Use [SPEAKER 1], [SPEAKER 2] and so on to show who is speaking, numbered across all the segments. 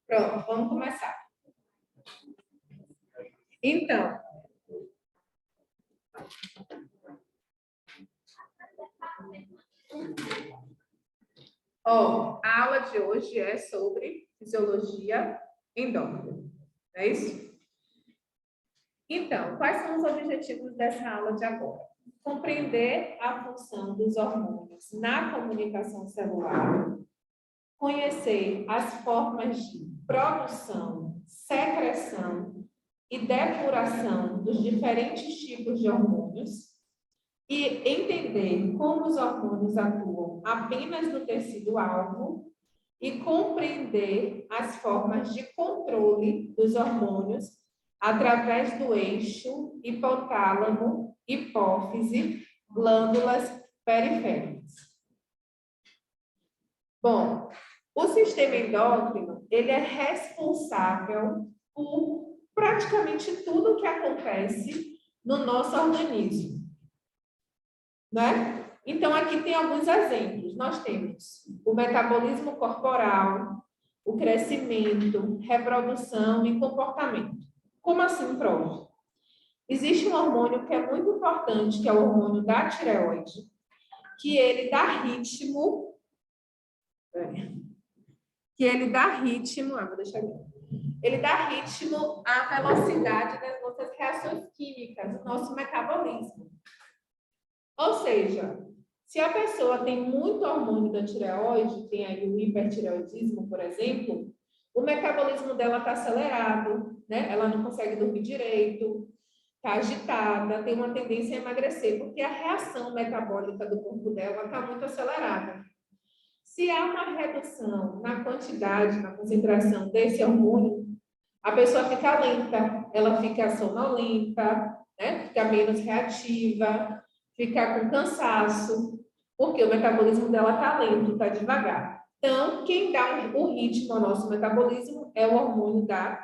[SPEAKER 1] Pronto, vamos começar. Então, a aula de hoje é sobre fisiologia endócrina, é isso? Então, quais são os objetivos dessa aula de agora? Compreender a função dos hormônios na comunicação celular, conhecer as formas de produção, secreção e depuração dos diferentes tipos de hormônios e entender como os hormônios atuam apenas no tecido-alvo e compreender as formas de controle dos hormônios através do eixo hipotálamo, hipófise, glândulas periféricas. Bom, o sistema endócrino, ele é responsável por praticamente tudo o que acontece no nosso organismo, né? Então, aqui tem alguns exemplos. Nós temos o metabolismo corporal, o crescimento, reprodução e comportamento. Como assim, prof? Existe um hormônio que é muito importante, que é o hormônio da tireoide, que ele dá ritmo... vou deixar aqui. Ele dá ritmo à velocidade das nossas reações químicas, do nosso metabolismo. Ou seja, se a pessoa tem muito hormônio da tireoide, tem aí o hipertireoidismo, por exemplo, o metabolismo dela está acelerado, né? Ela não consegue dormir direito, está agitada, tem uma tendência a emagrecer, porque a reação metabólica do corpo dela está muito acelerada. Se há uma redução na quantidade, na concentração desse hormônio, a pessoa fica lenta, ela fica sonolenta, né? Fica menos reativa, fica com cansaço, porque o metabolismo dela está lento, está devagar. Então, quem dá o ritmo ao nosso metabolismo é o hormônio da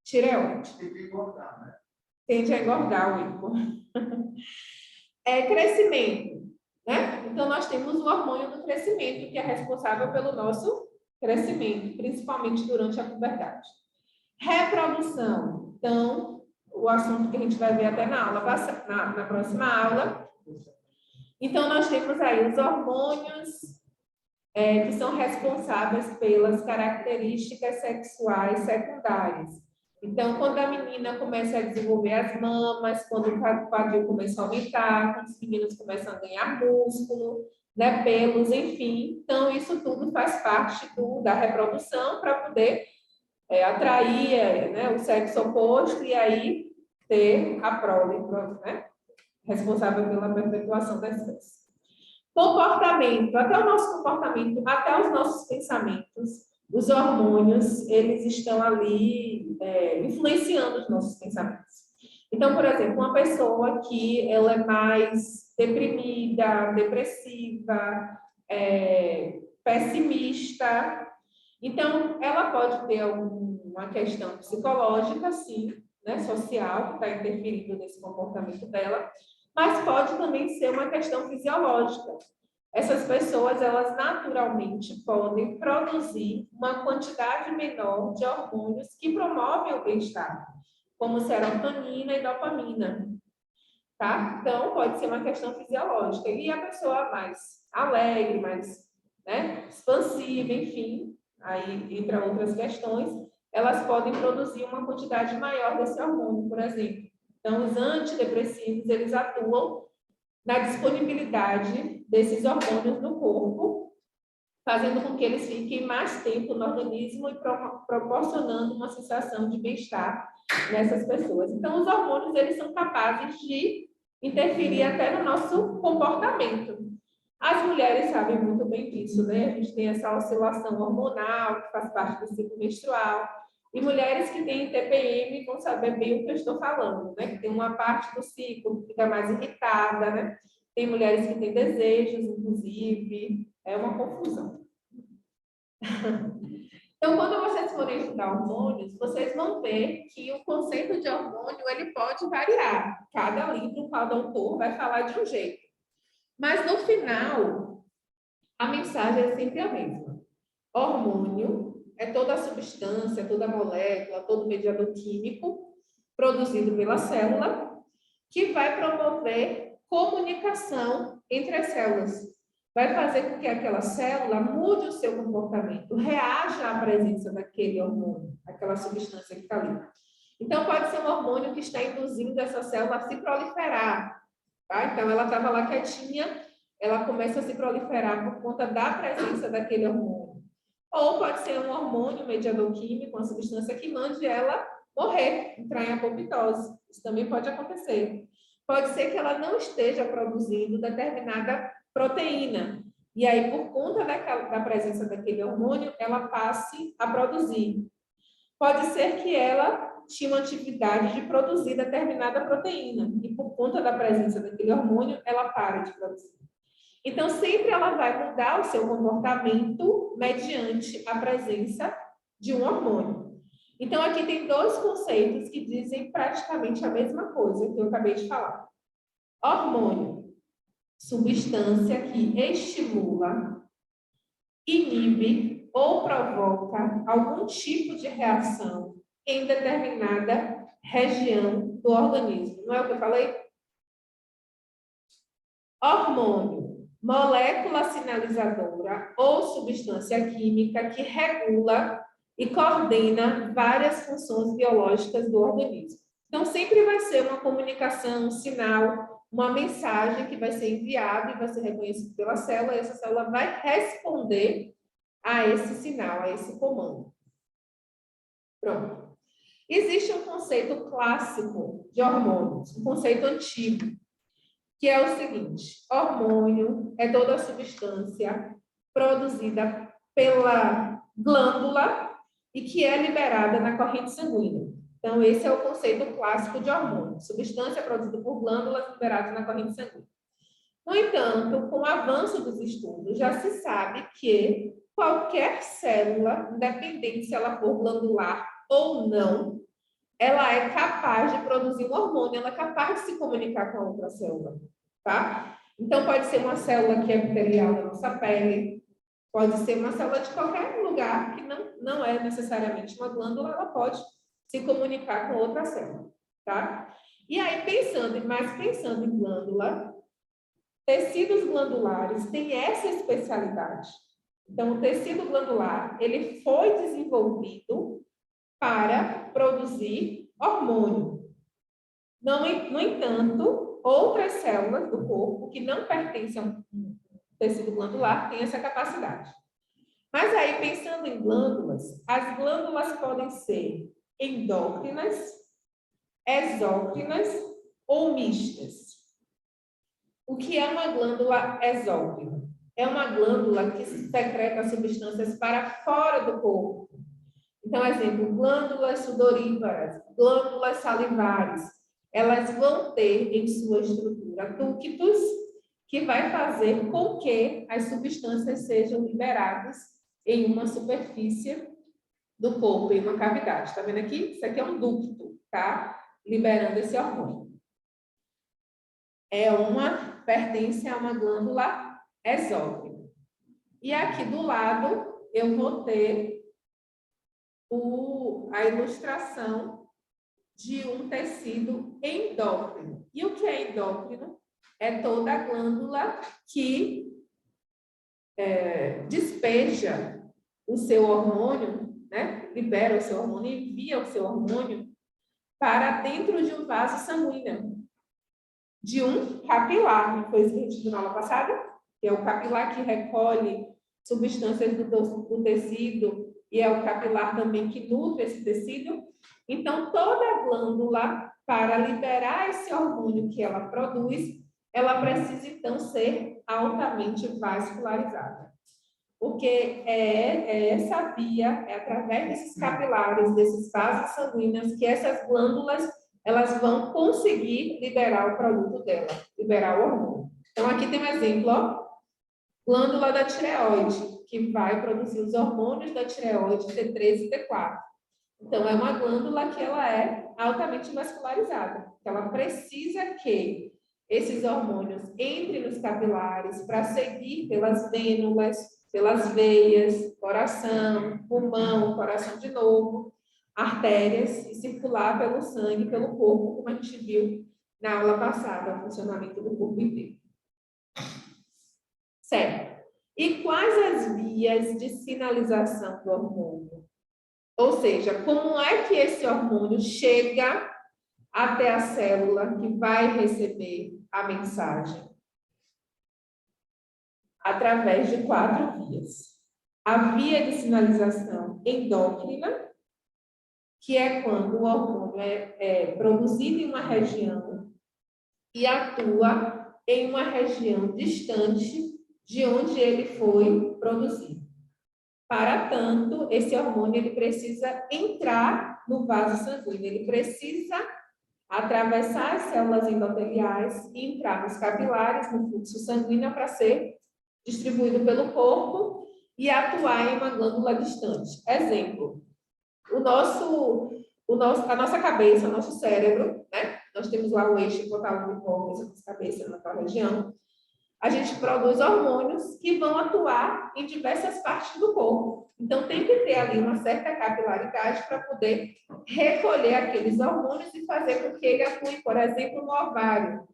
[SPEAKER 1] tireoide. Tem que engordar, né? Tende a engordar o Igor. Crescimento. Né? Então, nós temos o hormônio do crescimento, que é responsável pelo nosso crescimento, principalmente durante a puberdade. Reprodução. Então, o assunto que a gente vai ver até na próxima aula. Então, nós temos aí os hormônios que são responsáveis pelas características sexuais secundárias. Então, quando a menina começa a desenvolver as mamas, quando o quadril começa a aumentar, quando os meninos começam a ganhar músculo, né, pelos, enfim. Então, isso tudo faz parte da reprodução para poder atrair né, o sexo oposto e aí ter a prole, né, responsável pela perpetuação da espécie. Comportamento, até o nosso comportamento, até os nossos pensamentos, os hormônios, eles estão ali influenciando os nossos pensamentos. Então, por exemplo, uma pessoa que ela é mais deprimida, depressiva, pessimista, então, ela pode ter uma questão psicológica, sim, né, social, que está interferindo nesse comportamento dela, mas pode também ser uma questão fisiológica. Essas pessoas, elas naturalmente podem produzir uma quantidade menor de hormônios que promovem o bem-estar, como serotonina e dopamina, tá? Então, pode ser uma questão fisiológica. E a pessoa mais alegre, mais, né, expansiva, enfim, aí entra outras questões, elas podem produzir uma quantidade maior desse hormônio, por exemplo. Então, os antidepressivos, eles atuam na disponibilidade desses hormônios no corpo, fazendo com que eles fiquem mais tempo no organismo e proporcionando uma sensação de bem-estar nessas pessoas. Então, os hormônios, eles são capazes de interferir até no nosso comportamento. As mulheres sabem muito bem disso, né? A gente tem essa oscilação hormonal, que faz parte do ciclo menstrual. E mulheres que têm TPM vão saber bem o que eu estou falando, né? Que tem uma parte do ciclo que fica mais irritada, né? Tem mulheres que têm desejos, inclusive. É uma confusão. Então, quando vocês forem estudar hormônios, vocês vão ver que o conceito de hormônio ele pode variar. Cada livro, cada autor vai falar de um jeito. Mas, no final, a mensagem é sempre a mesma. Hormônio é toda a substância, toda a molécula, todo o mediador químico produzido pela célula que vai promover comunicação entre as células. Vai fazer com que aquela célula mude o seu comportamento, reaja à presença daquele hormônio, aquela substância que está ali. Então, pode ser um hormônio que está induzindo essa célula a se proliferar. Tá? Então, ela estava lá quietinha, ela começa a se proliferar por conta da presença daquele hormônio. Ou pode ser um hormônio, mediador químico, uma substância que mande ela morrer, entrar em apoptose. Isso também pode acontecer. Pode ser que ela não esteja produzindo determinada proteína. E aí, por conta da presença daquele hormônio, ela passe a produzir. Pode ser que ela tinha uma atividade de produzir determinada proteína. E por conta da presença daquele hormônio, ela para de produzir. Então, sempre ela vai mudar o seu comportamento mediante a presença de um hormônio. Então, aqui tem dois conceitos que dizem praticamente a mesma coisa que eu acabei de falar. Hormônio, substância que estimula, inibe ou provoca algum tipo de reação em determinada região do organismo. Não é o que eu falei? Hormônio, molécula sinalizadora ou substância química que regula e coordena várias funções biológicas do organismo. Então, sempre vai ser uma comunicação, um sinal, uma mensagem que vai ser enviada e vai ser reconhecida pela célula, e essa célula vai responder a esse sinal, a esse comando. Pronto. Existe um conceito clássico de hormônios, um conceito antigo, que é o seguinte: hormônio é toda substância produzida pela glândula e que é liberada na corrente sanguínea. Então, esse é o conceito clássico de hormônio, substância produzida por glândulas liberadas na corrente sanguínea. No entanto, com o avanço dos estudos, já se sabe que qualquer célula, independente se ela for glandular ou não, ela é capaz de produzir um hormônio, ela é capaz de se comunicar com a outra célula, tá? Então, pode ser uma célula que é epitelial da nossa pele, pode ser uma célula de qualquer lugar que não é necessariamente uma glândula, ela pode se comunicar com outra célula, tá? E aí, pensando em glândula, tecidos glandulares têm essa especialidade. Então, o tecido glandular, ele foi desenvolvido para produzir hormônio. No entanto, outras células do corpo que não pertencem ao tecido glandular têm essa capacidade. Mas aí, pensando em glândulas, as glândulas podem ser endócrinas, exócrinas ou mistas. O que é uma glândula exócrina? É uma glândula que secreta substâncias para fora do corpo. Então, exemplo, glândulas sudoríparas, glândulas salivares, elas vão ter em sua estrutura ductos que vai fazer com que as substâncias sejam liberadas em uma superfície do corpo, em uma cavidade. Está vendo aqui? Isso aqui é um ducto, tá? Liberando esse hormônio. Pertence a uma glândula exócrina. E aqui do lado, eu vou ter a ilustração de um tecido endócrino. E o que é endócrino? É toda a glândula que despeja o seu hormônio, né? Libera o seu hormônio, envia o seu hormônio para dentro de um vaso sanguíneo, de um capilar, não foi isso que a gente viu na aula passada? Que é o capilar que recolhe substâncias do tecido e é o capilar também que nutre esse tecido. Então, toda glândula, para liberar esse hormônio que ela produz, ela precisa, então, ser altamente vascularizada. Porque é essa via, é através desses capilares, desses vasos sanguíneos, que essas glândulas elas vão conseguir liberar o produto dela, liberar o hormônio. Então, aqui tem um exemplo, ó. Glândula da tireoide, que vai produzir os hormônios da tireoide T3 e T4. Então, é uma glândula que ela é altamente vascularizada. Ela precisa que esses hormônios entrem nos capilares para seguir pelas vênulas, pelas veias, coração, pulmão, coração de novo, artérias e circular pelo sangue, pelo corpo, como a gente viu na aula passada, o funcionamento do corpo inteiro. Certo. E quais as vias de sinalização do hormônio? Ou seja, como é que esse hormônio chega até a célula que vai receber a mensagem? Através de 4 vias. A via de sinalização endócrina, que é quando o hormônio é produzido em uma região e atua em uma região distante de onde ele foi produzido. Para tanto, esse hormônio ele precisa entrar no vaso sanguíneo, ele precisa atravessar as células endoteliais e entrar nos capilares, no fluxo sanguíneo, para ser distribuído pelo corpo e atuar em uma glândula distante. Exemplo, a nossa cabeça, o nosso cérebro, né? Nós temos lá o eixo hipotálamo hipófise, nossa cabeça, na tal região. A gente produz hormônios que vão atuar em diversas partes do corpo. Então, tem que ter ali uma certa capilaridade para poder recolher aqueles hormônios e fazer com que ele atue, por exemplo, no ovário,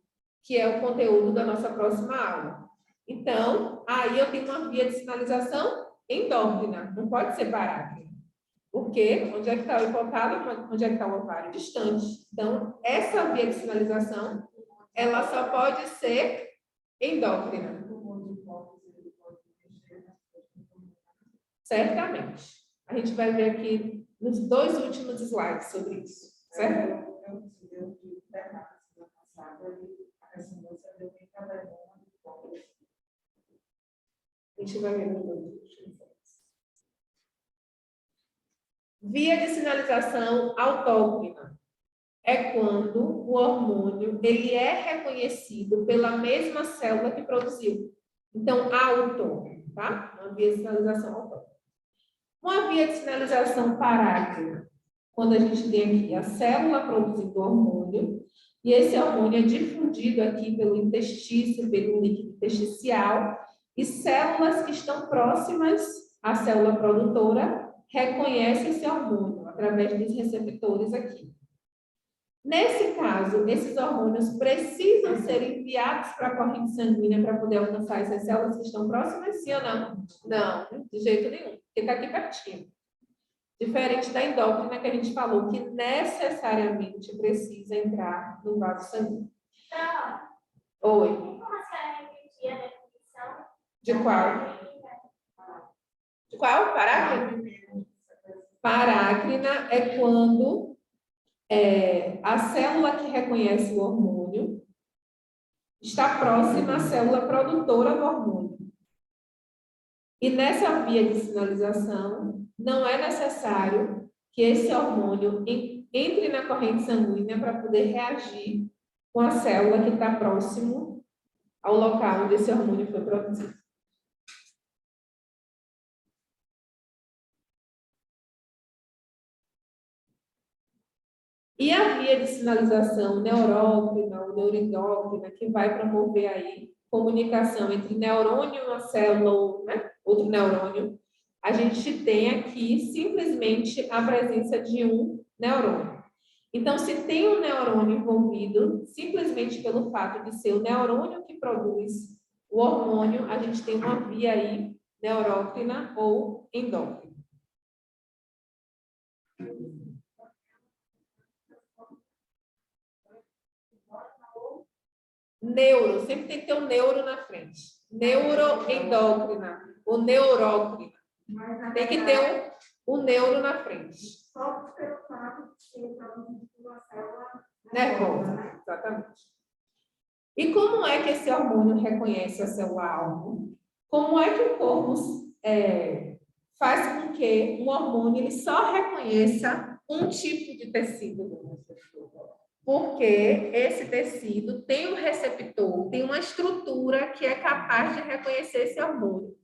[SPEAKER 1] que é o conteúdo da nossa próxima aula. Então, aí eu tenho uma via de sinalização endócrina, não pode ser parácrina. Porque onde é que está o hipotálamo, onde é que está o ovário? Distante. Então, essa via de sinalização, ela só pode ser endócrina. Certamente. A gente vai ver aqui nos 2 últimos slides sobre isso. Certo? A gente vai ver nos 2 últimos slides. Via de sinalização autócrina é quando o hormônio ele é reconhecido pela mesma célula que produziu. Então, autócrino, tá? Uma via de sinalização autócrina. Uma via de sinalização parácrina, quando a gente tem aqui a célula produzindo hormônio, e esse hormônio é difundido aqui pelo intestino, pelo líquido intersticial, e células que estão próximas à célula produtora reconhecem esse hormônio através dos receptores aqui. Nesse caso, esses hormônios precisam ser enviados para a corrente sanguínea para poder alcançar essas células que estão próximas, sim ou não? Não, de jeito nenhum, porque está aqui pertinho. Diferente da endócrina que a gente falou, que necessariamente precisa entrar no vaso sanguíneo. Oi. Como é a definição? De qual? De qual? Parácrina? Parácrina é quando a célula que reconhece o hormônio está próxima à célula produtora do hormônio. E nessa via de sinalização, não é necessário que esse hormônio entre na corrente sanguínea para poder reagir com a célula que está próximo ao local onde esse hormônio foi produzido. E a via de sinalização neurócrina ou neuroendócrina, que vai promover aí comunicação entre neurônio e uma célula ou outro neurônio, a gente tem aqui simplesmente a presença de um neurônio. Então, se tem um neurônio envolvido, simplesmente pelo fato de ser o neurônio que produz o hormônio, a gente tem uma via aí neurócrina ou endócrina. Neuro, sempre tem que ter um neuro na frente. Neuroendócrina ou neurócrina. Tem que ter um neuro na frente. Só pelo fato de ser uma célula nervosa. Exatamente. E como é que esse hormônio reconhece a célula-alvo? Como é que o corpo faz com que um hormônio ele só reconheça um tipo de tecido? Porque esse tecido tem um receptor, tem uma estrutura que é capaz de reconhecer esse hormônio.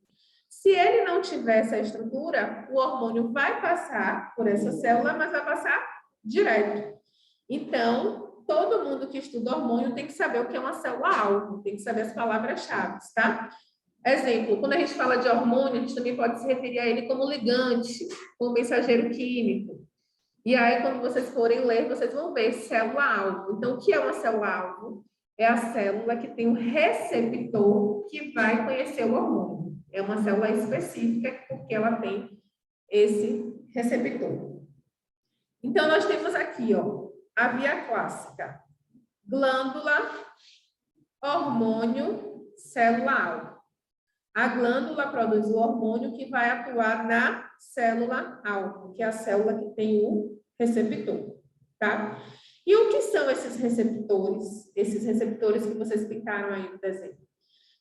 [SPEAKER 1] Se ele não tiver essa estrutura, o hormônio vai passar por essa célula, mas vai passar direto. Então, todo mundo que estuda hormônio tem que saber o que é uma célula-alvo, tem que saber as palavras-chave, tá? Exemplo, quando a gente fala de hormônio, a gente também pode se referir a ele como ligante, como mensageiro químico. E aí, quando vocês forem ler, vocês vão ver célula-alvo. Então, o que é uma célula-alvo? É a célula que tem um receptor que vai conhecer o hormônio. É uma célula específica porque ela tem esse receptor. Então, nós temos aqui, ó, a via clássica. Glândula, hormônio, célula-alvo. A glândula produz o hormônio que vai atuar na célula-alvo, que é a célula que tem o receptor, tá? E o que são esses receptores? Esses receptores que vocês pintaram aí no desenho.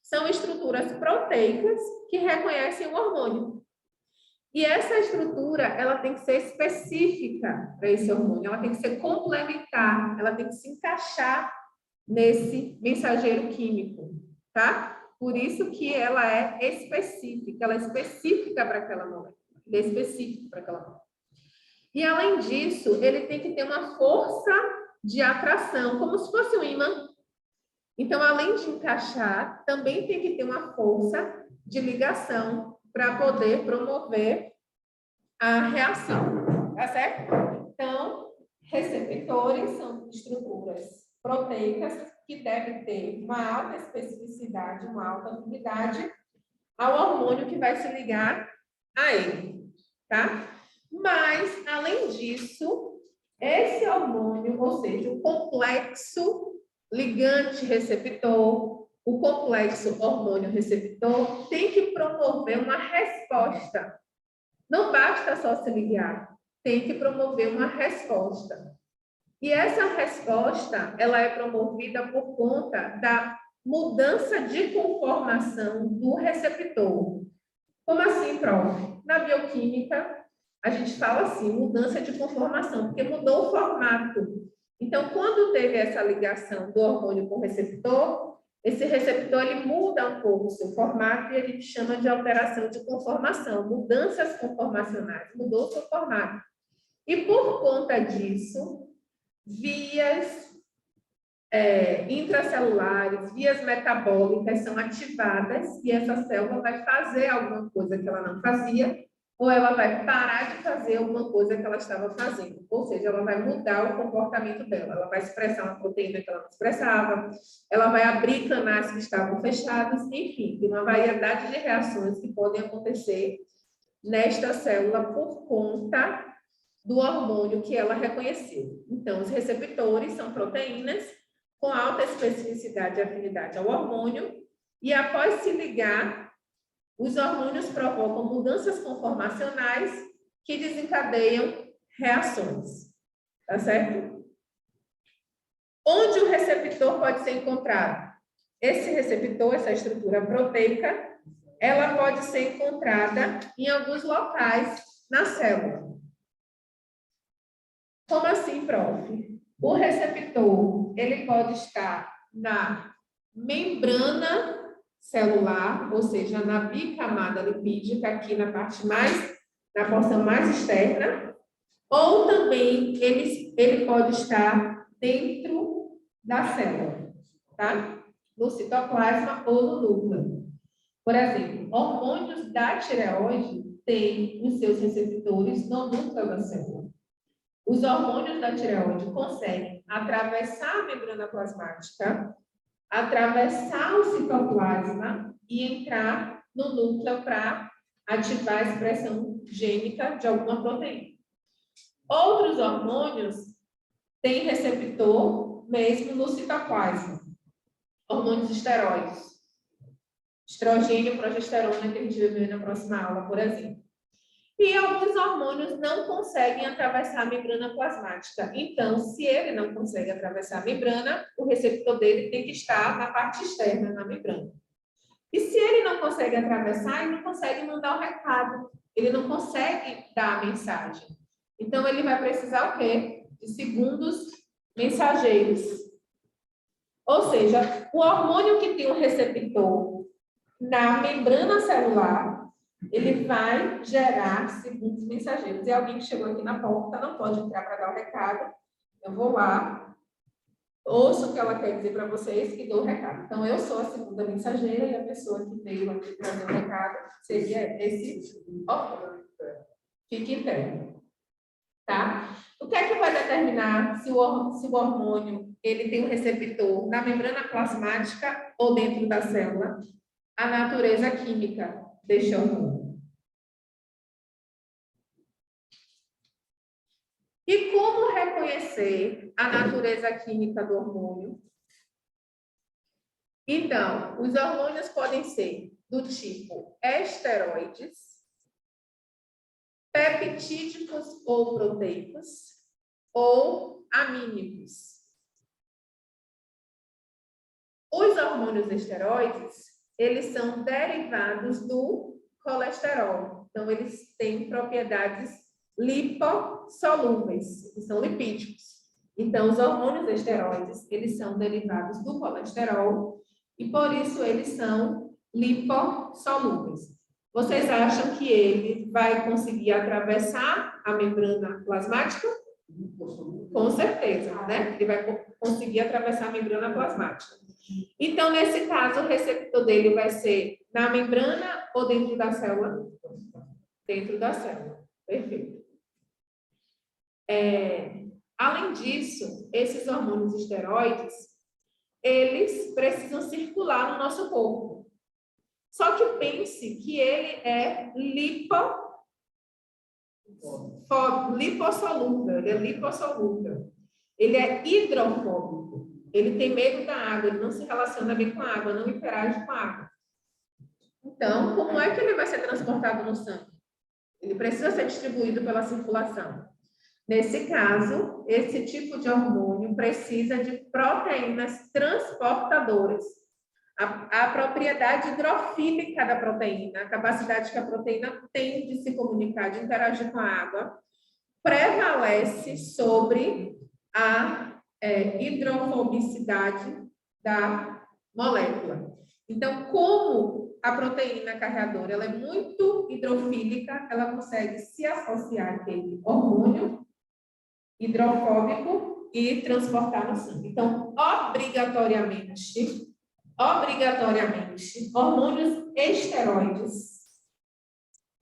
[SPEAKER 1] São estruturas proteicas que reconhecem o hormônio. E essa estrutura, ela tem que ser específica para esse hormônio, ela tem que ser complementar, ela tem que se encaixar nesse mensageiro químico, tá? Por isso que ela é específica, ela é específica para aquela molécula, ele é específico para aquela molécula. E além disso, ele tem que ter uma força de atração, como se fosse um ímã. Então, além de encaixar, também tem que ter uma força de ligação para poder promover a reação, tá certo? Então, receptores são estruturas proteicas que devem ter uma alta especificidade, uma alta afinidade ao hormônio que vai se ligar a ele, tá? Mas, além disso, esse hormônio, ou seja, o complexo ligante-receptor, o complexo hormônio-receptor, tem que promover uma resposta. Não basta só se ligar, tem que promover uma resposta. E essa resposta, ela é promovida por conta da mudança de conformação do receptor. Como assim, prof? Na bioquímica, a gente fala assim, mudança de conformação, porque mudou o formato. Então, quando teve essa ligação do hormônio com o receptor, esse receptor ele muda um pouco o seu formato e a gente chama de alteração de conformação, mudanças conformacionais, mudou o seu formato. E por conta disso, vias intracelulares, vias metabólicas são ativadas e essa célula vai fazer alguma coisa que ela não fazia ou ela vai parar de fazer alguma coisa que ela estava fazendo. Ou seja, ela vai mudar o comportamento dela. Ela vai expressar uma proteína que ela não expressava, ela vai abrir canais que estavam fechados, enfim, tem uma variedade de reações que podem acontecer nesta célula por conta do hormônio que ela reconheceu. Então, os receptores são proteínas com alta especificidade e afinidade ao hormônio, e após se ligar, os hormônios provocam mudanças conformacionais que desencadeiam reações. Tá certo? Onde o receptor pode ser encontrado? Esse receptor, essa estrutura proteica, ela pode ser encontrada em alguns locais na célula. Como assim, prof? O receptor, ele pode estar na membrana celular, ou seja, na bicamada lipídica, aqui na parte na porção mais externa, ou também ele pode estar dentro da célula, tá? No citoplasma ou no núcleo. Por exemplo, hormônios da tireoide têm os seus receptores no núcleo da célula. Os hormônios da tireoide conseguem atravessar a membrana plasmática, atravessar o citoplasma e entrar no núcleo para ativar a expressão gênica de alguma proteína. Outros hormônios têm receptor mesmo no citoplasma. Hormônios esteroides. Estrogênio, progesterona, que a gente vai ver na próxima aula, por exemplo. E alguns hormônios não conseguem atravessar a membrana plasmática. Então, se ele não consegue atravessar a membrana, o receptor dele tem que estar na parte externa, na membrana. E se ele não consegue atravessar, ele não consegue mandar o recado. Ele não consegue dar a mensagem. Então, ele vai precisar o quê? De segundos mensageiros. Ou seja, o hormônio que tem um receptor na membrana celular, ele vai gerar segundos mensageiros. E alguém que chegou aqui na porta não pode entrar para dar o recado. Eu vou lá, ouço o que ela quer dizer para vocês e dou o recado. Então, eu sou a segunda mensageira e a pessoa que veio aqui trazer o recado seria esse hormônio. Fique em pé. Tá? O que é que vai determinar se o hormônio ele tem um receptor na membrana plasmática ou dentro da célula? A natureza química deste hormônio. E como reconhecer a natureza química do hormônio? Então, os hormônios podem ser do tipo esteroides, peptídicos ou proteicos, ou amínicos. Os hormônios esteroides, eles são derivados do colesterol. Então, eles têm propriedades lipossolúveis, que são lipídicos. Então, os hormônios esteroides, eles são derivados do colesterol e, por isso, eles são lipossolúveis. Vocês acham que ele vai conseguir atravessar a membrana plasmática? Com certeza, né? Ele vai conseguir atravessar a membrana plasmática. Então, nesse caso, o receptor dele vai ser na membrana ou dentro da célula? Dentro da célula. Perfeito. Além disso, esses hormônios esteroides, eles precisam circular no nosso corpo. Só que pense que ele é lipossolúvel, ele é lipossolúvel. Ele é hidrofóbico. Ele tem medo da água, ele não se relaciona bem com a água, não interage com a água. Então, como é que ele vai ser transportado no sangue? Ele precisa ser distribuído pela circulação. Nesse caso, esse tipo de hormônio precisa de proteínas transportadoras. A propriedade hidrofílica da proteína, a capacidade que a proteína tem de se comunicar, de interagir com a água, prevalece sobre a hidrofobicidade da molécula. Então, como a proteína carreadora ela é muito hidrofílica, ela consegue se associar àquele hormônio hidrofóbico e transportar no sangue. Então, obrigatoriamente, hormônios esteroides,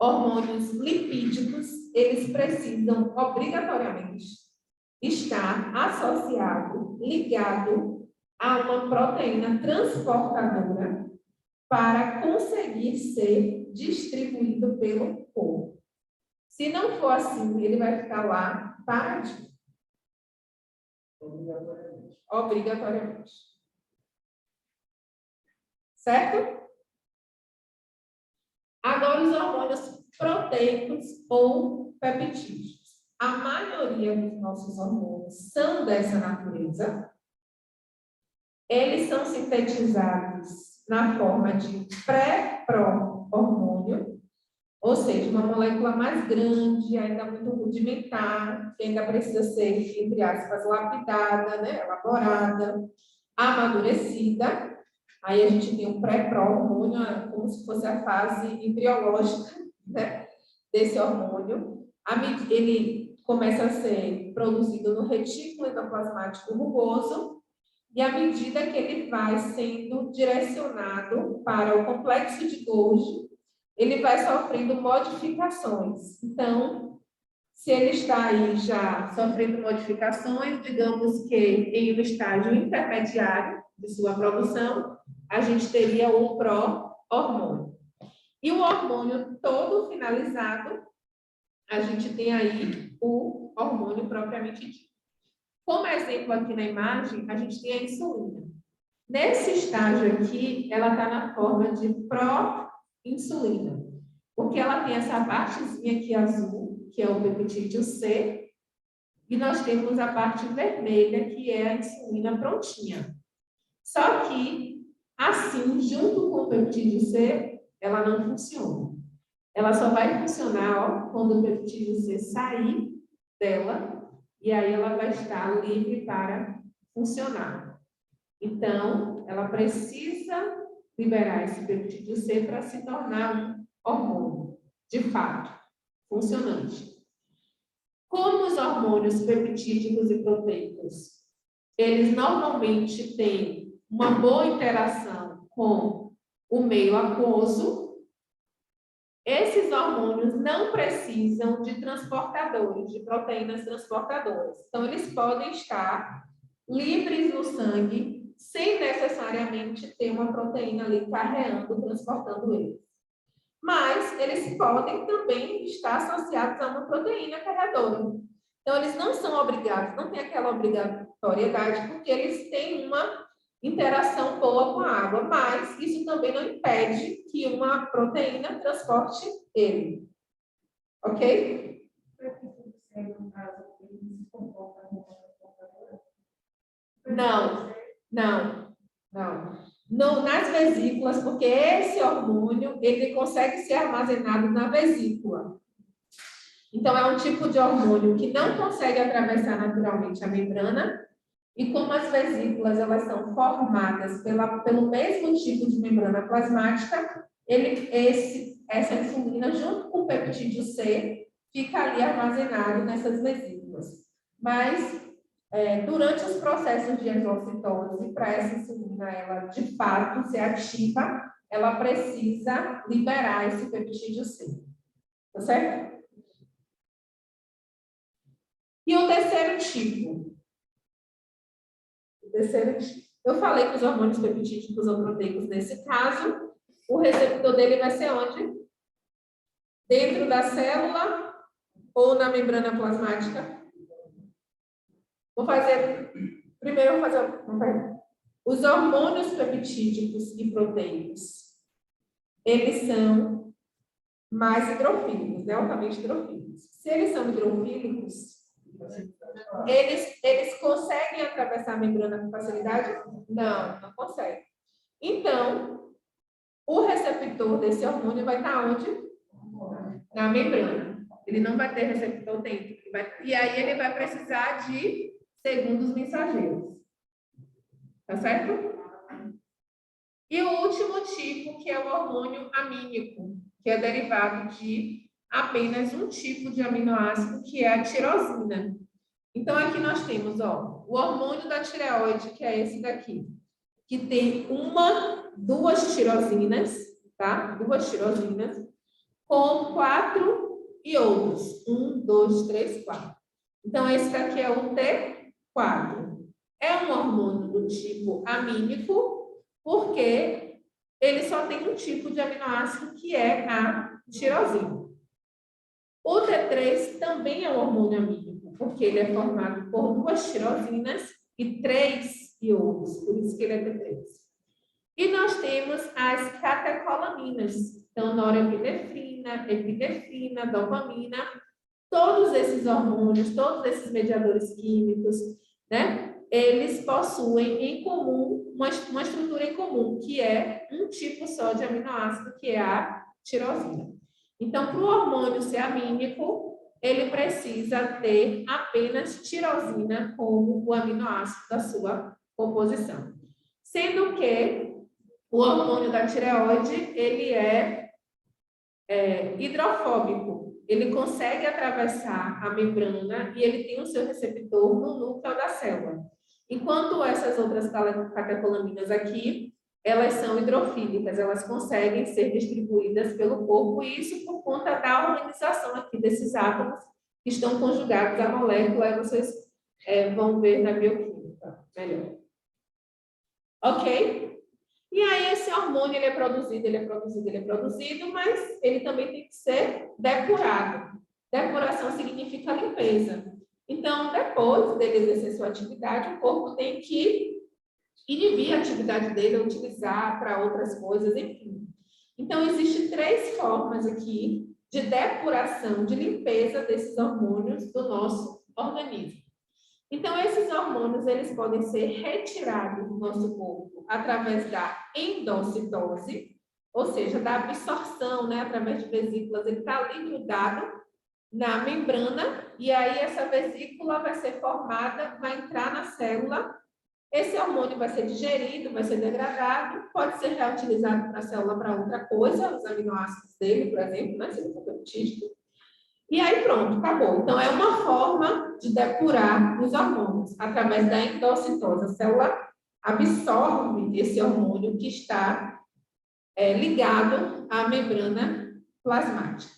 [SPEAKER 1] hormônios lipídicos, eles precisam obrigatoriamente estar associado, ligado a uma proteína transportadora para conseguir ser distribuído pelo corpo. Se não for assim, ele vai ficar lá paradinho. Obrigatoriamente. Certo? Agora, os hormônios proteicos ou peptídicos. A maioria dos nossos hormônios são dessa natureza. Eles são sintetizados na forma de pré-pro-hormônio, ou seja, uma molécula mais grande, ainda muito rudimentar, que ainda precisa ser, entre aspas, lapidada, né? Elaborada, amadurecida. Aí a gente tem um pré-pro-hormônio, como se fosse a fase embriológica, né, desse hormônio. Ele começa a ser produzido no retículo endoplasmático rugoso, e à medida que ele vai sendo direcionado para o complexo de Golgi, ele vai sofrendo modificações. Então, se ele está aí já sofrendo modificações, digamos que em um estágio intermediário de sua produção, a gente teria o pró-hormônio. E o hormônio todo finalizado, a gente tem aí o hormônio propriamente dito. Como exemplo aqui na imagem, a gente tem a insulina. Nesse estágio aqui, ela está na forma de pró-insulina, porque ela tem essa partezinha aqui azul, que é o peptídeo C, e nós temos a parte vermelha, que é a insulina prontinha. Só que, assim, junto com o peptídeo C, ela não funciona. Ela só vai funcionar quando o peptídeo C sair dela e aí ela vai estar livre para funcionar. Então, ela precisa liberar esse peptídeo C para se tornar um hormônio, de fato, funcionante. Como os hormônios peptídicos e proteicos, eles normalmente têm uma boa interação com o meio aquoso, esses hormônios não precisam de transportadores, de proteínas transportadoras. Então, eles podem estar livres no sangue, sem necessariamente ter uma proteína ali carreando, transportando eles. Mas eles podem também estar associados a uma proteína carreadora. Então, eles não são obrigados, não tem aquela obrigatoriedade, porque eles têm uma interação boa com a água, mas isso também não impede que uma proteína transporte ele. Ok? Não, não, não. Não, nas vesículas, porque esse hormônio, ele consegue ser armazenado na vesícula. Então, é um tipo de hormônio que não consegue atravessar naturalmente a membrana, e como as vesículas, elas são formadas pelo mesmo tipo de membrana plasmática, essa insulina, junto com o peptídeo C, fica ali armazenado nessas vesículas. Mas, durante os processos de exocitose, para essa insulina, ela de fato ser ativa, ela precisa liberar esse peptídeo C. Tá certo? E o terceiro tipo? Eu falei que os hormônios peptídicos ou proteicos, nesse caso, o receptor dele vai ser onde? Dentro da célula ou na membrana plasmática? Primeiro eu vou fazer uma pergunta. Os hormônios peptídicos e proteicos, eles são mais hidrofílicos, né? Altamente hidrofílicos. Se eles são hidrofílicos, eles conseguem atravessar a membrana com facilidade? Não, não conseguem. Então, o receptor desse hormônio vai estar onde? Na membrana. Ele não vai ter receptor dentro. E aí ele vai precisar de segundos mensageiros. Tá certo? E o último tipo, que é o hormônio amínico, que é derivado de apenas um tipo de aminoácido, que é a tirosina. Então, aqui nós temos, ó, o hormônio da tireoide, que é esse daqui, que tem duas tirosinas, tá? Duas tirosinas, com 4 iodos. 1, 2, 3, 4. Então, esse daqui é o T4. É um hormônio do tipo amínico, porque ele só tem um tipo de aminoácido, que é a tirosina. O T3 também é um hormônio amínico, porque ele é formado por 2 tirosinas e 3 iodos, por isso que ele é T3. E nós temos as catecolaminas, então norepinefrina, epinefrina, dopamina, todos esses hormônios, todos esses mediadores químicos, né? Eles possuem em comum uma estrutura em comum, que é um tipo só de aminoácido, que é a tirosina. Então, para o hormônio ser amínico, ele precisa ter apenas tirosina como o aminoácido da sua composição. Sendo que o hormônio da tireoide, ele é hidrofóbico. Ele consegue atravessar a membrana e ele tem o seu receptor no núcleo da célula. Enquanto essas outras catecolaminas aqui, elas são hidrofílicas, elas conseguem ser distribuídas pelo corpo, e isso por conta da organização aqui desses átomos que estão conjugados à molécula, aí vocês vão ver na bioquímica melhor. Ok? E aí esse hormônio ele é produzido, mas ele também tem que ser depurado. Depuração significa limpeza. Então, depois dele exercer sua atividade, o corpo tem que inibir a atividade dele, utilizar para outras coisas, enfim. Então, existem 3 formas aqui de depuração, de limpeza desses hormônios do nosso organismo. Então, esses hormônios, eles podem ser retirados do nosso corpo através da endocitose, ou seja, da absorção, né, através de vesículas, ele está ali grudado, na membrana, e aí essa vesícula vai ser formada, vai entrar na célula. Esse hormônio vai ser digerido, vai ser degradado, pode ser reutilizado para a célula para outra coisa, os aminoácidos dele, por exemplo, né, se ele for peptídeo. E aí pronto, acabou. Então, é uma forma de depurar os hormônios, através da endocitose. A célula absorve esse hormônio que está ligado à membrana plasmática.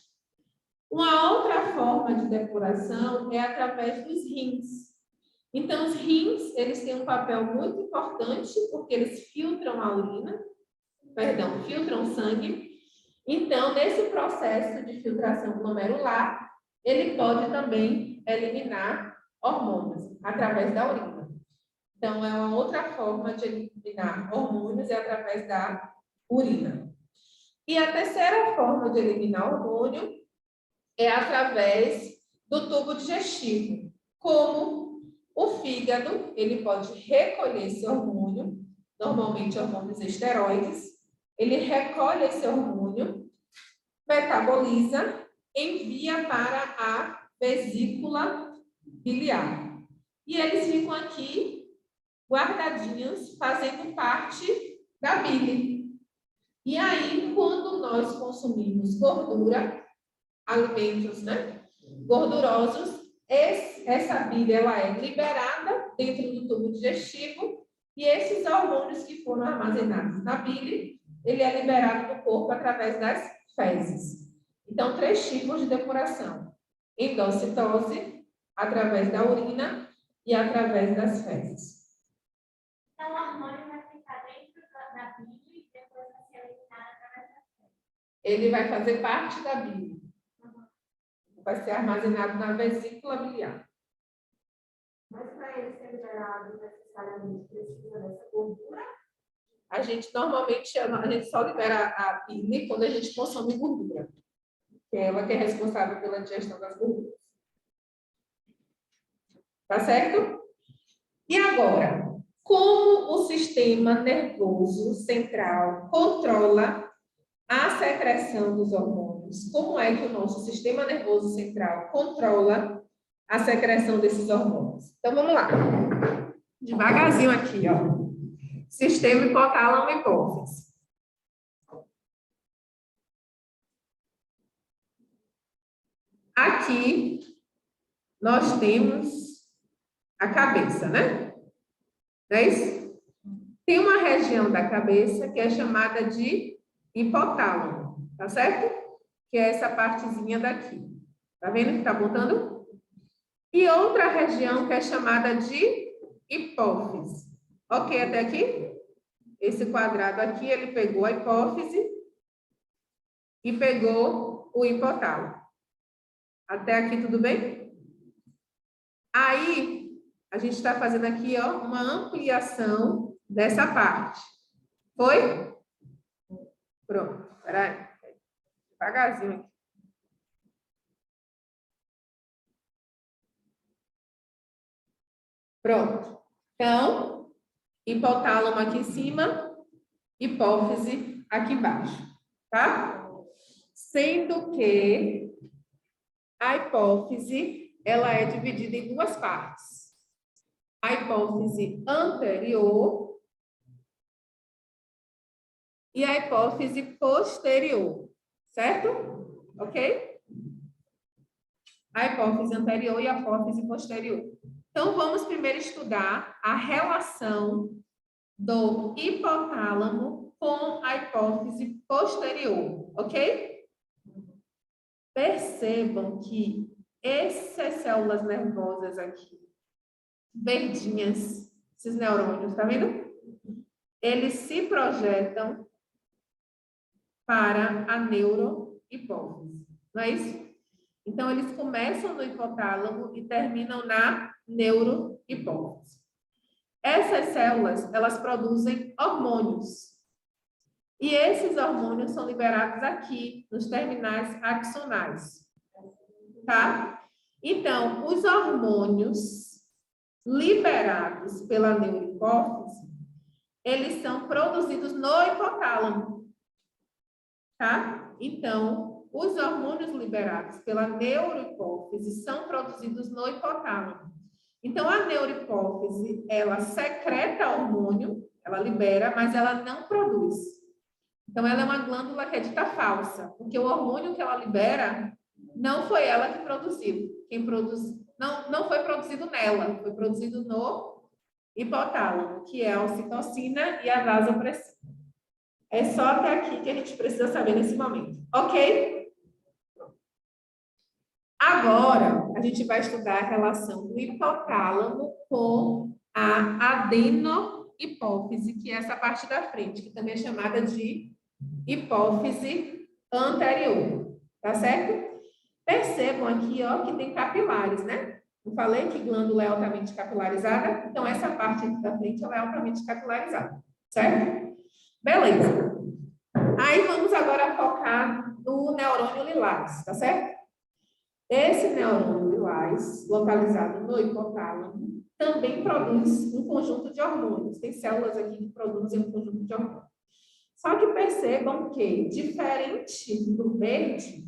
[SPEAKER 1] Uma outra forma de depuração é através dos rins. Então, os rins, eles têm um papel muito importante, porque eles filtram a urina, filtram o sangue. Então, nesse processo de filtração glomerular, ele pode também eliminar hormônios através da urina. Então, é uma outra forma de eliminar hormônios é através da urina. E a terceira forma de eliminar hormônio é através do tubo digestivo. Como o fígado, ele pode recolher esse hormônio, normalmente hormônios esteroides, ele recolhe esse hormônio, metaboliza, envia para a vesícula biliar. E eles ficam aqui guardadinhos, fazendo parte da bile. E aí, quando nós consumimos gordura, alimentos, né, gordurosos, essa bile ela é liberada dentro do tubo digestivo e esses hormônios que foram armazenados na bile, ele é liberado no corpo através das fezes. Então, 3 tipos de depuração: endocitose, através da urina e através das fezes.
[SPEAKER 2] Então, o hormônio vai ficar dentro da bile e depois vai ser eliminado através das fezes.
[SPEAKER 1] Ele vai fazer parte da bile. Vai ser armazenado na vesícula biliar.
[SPEAKER 2] Mas para ele ser liberado, necessariamente precisa dessa gordura?
[SPEAKER 1] A gente normalmente só libera a bile quando a gente consome gordura, que é ela que é responsável pela digestão das gorduras. Tá certo? E agora, como o sistema nervoso central controla a secreção dos hormônios? Como é que o nosso sistema nervoso central controla a secreção desses hormônios? Então, vamos lá. Devagarzinho aqui, ó. Sistema hipotálamo e hipófise. Aqui, nós temos a cabeça, né? Não é isso? Tem uma região da cabeça que é chamada de hipotálamo, tá certo? Que é essa partezinha daqui. Tá vendo que tá botando? E outra região que é chamada de hipófise. Ok, até aqui? Esse quadrado aqui, ele pegou a hipófise e pegou o hipotálamo. Até aqui, tudo bem? Aí, a gente está fazendo aqui, ó, uma ampliação dessa parte. Foi? Pronto. Espera aí. Devagarzinho aqui. Pronto. Então, hipotálamo aqui em cima, hipófise aqui embaixo, tá? Sendo que a hipófise, ela é dividida em 2 partes. A hipófise anterior e a hipófise posterior, certo? Ok? A hipófise anterior e a hipófise posterior. Então, vamos primeiro estudar a relação do hipotálamo com a hipófise posterior, ok? Percebam que essas células nervosas aqui, verdinhas, esses neurônios, tá vendo? Eles se projetam para a neurohipófise, não é isso? Então, eles começam no hipotálamo e terminam na neurohipófise. Essas células, elas produzem hormônios. E esses hormônios são liberados aqui, nos terminais axonais. Tá? Então, os hormônios liberados pela neurohipófise, eles são produzidos no hipotálamo. Tá? Então, os hormônios liberados pela neurohipófise são produzidos no hipotálamo. Então, a neurohipófise, ela secreta hormônio, ela libera, mas ela não produz. Então, ela é uma glândula que é dita falsa, porque o hormônio que ela libera não foi ela que produziu. Quem produz, não foi produzido nela, foi produzido no hipotálamo, que é a ocitocina e a vasopressina. É só até aqui que a gente precisa saber nesse momento, ok? Agora, a gente vai estudar a relação do hipotálamo com a adenohipófise, que é essa parte da frente, que também é chamada de hipófise anterior, tá certo? Percebam aqui, ó, que tem capilares, né? Eu falei que glândula é altamente capilarizada, então essa parte aqui da frente ela é altamente capilarizada, certo? Beleza. Aí vamos agora focar no neurônio lilás, tá certo? Esse neurônio lilás, localizado no hipotálamo, também produz um conjunto de hormônios. Tem células aqui que produzem um conjunto de hormônios. Só que percebam que, diferente do verde,